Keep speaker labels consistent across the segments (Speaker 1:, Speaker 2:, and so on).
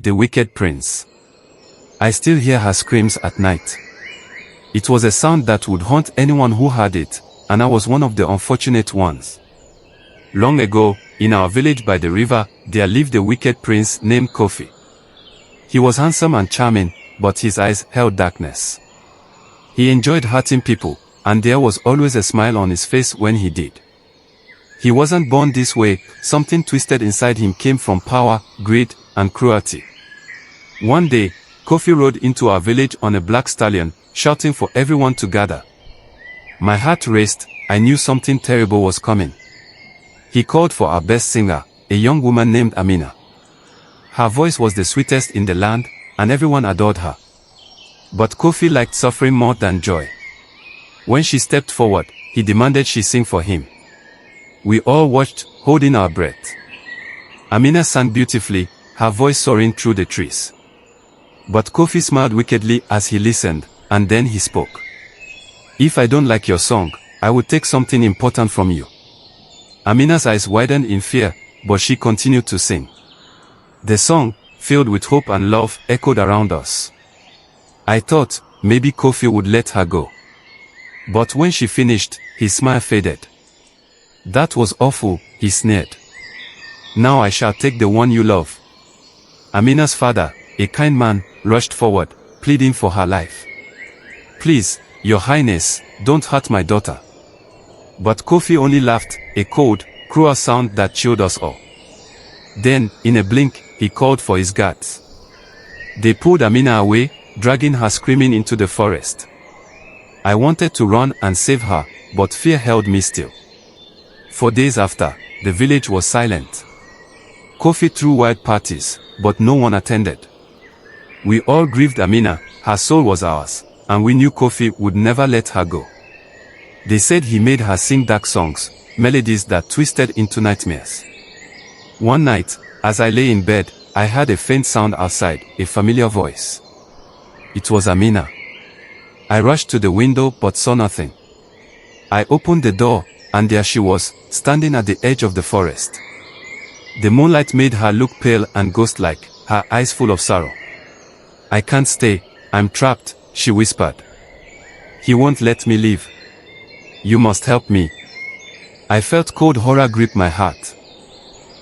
Speaker 1: the wicked prince. I still hear her screams at night. It was a sound that would haunt anyone who heard it, and I was one of the unfortunate ones. Long ago, in our village by the river, there lived a wicked prince named Kofi. He was handsome and charming, but his eyes held darkness. He enjoyed hurting people, and there was always a smile on his face when he did. He wasn't born this way, something twisted inside him came from power, greed, and cruelty. One day, Kofi rode into our village on a black stallion, shouting for everyone to gather. My heart raced, I knew something terrible was coming. He called for our best singer, a young woman named Amina. Her voice was the sweetest in the land, and everyone adored her. But Kofi liked suffering more than joy. When she stepped forward, he demanded she sing for him. We all watched, holding our breath. Amina sang beautifully, her voice soaring through the trees. But Kofi smiled wickedly as he listened, and then he spoke. If I don't like your song, I will take something important from you. Amina's eyes widened in fear, but she continued to sing. The song, filled with hope and love, echoed around us. I thought, maybe Kofi would let her go. But when she finished, his smile faded. That was awful, he sneered. Now I shall take the one you love. Amina's father, a kind man, rushed forward, pleading for her life. Please, Your Highness, don't hurt my daughter. But Kofi only laughed, a cold, cruel sound that chilled us all. Then, in a blink, he called for his guards. They pulled Amina away, dragging her screaming into the forest. I wanted to run and save her, but fear held me still. For days after, the village was silent. Kofi threw wild parties, but no one attended. We all grieved Amina, her soul was ours, and we knew Kofi would never let her go. They said he made her sing dark songs, melodies that twisted into nightmares. One night, as I lay in bed, I heard a faint sound outside, a familiar voice. It was Amina. I rushed to the window but saw nothing. I opened the door, and there she was, standing at the edge of the forest. The moonlight made her look pale and ghost-like, her eyes full of sorrow. I can't stay, I'm trapped, she whispered. He won't let me leave. You must help me. I felt cold horror grip my heart.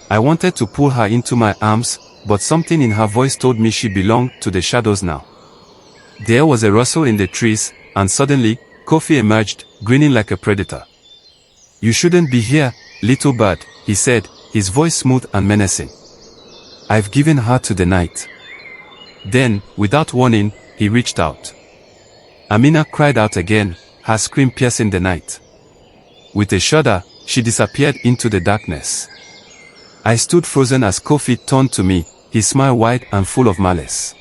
Speaker 1: I wanted to pull her into my arms, but something in her voice told me she belonged to the shadows now. There was a rustle in the trees, and suddenly, Kofi emerged, grinning like a predator. You shouldn't be here, little bird, he said, his voice smooth and menacing. I've given her to the night. Then, without warning, he reached out. Amina cried out again, her scream piercing the night. With a shudder, she disappeared into the darkness. I stood frozen as Kofi turned to me, his smile wide and full of malice.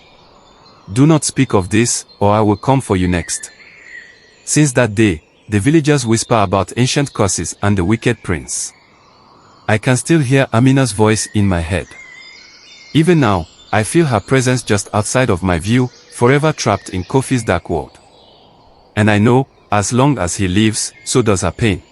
Speaker 1: Do not speak of this, or I will come for you next. Since that day, the villagers whisper about ancient curses and the wicked prince. I can still hear Amina's voice in my head. Even now, I feel her presence just outside of my view, forever trapped in Kofi's dark world. And I know, as long as he lives, so does her pain.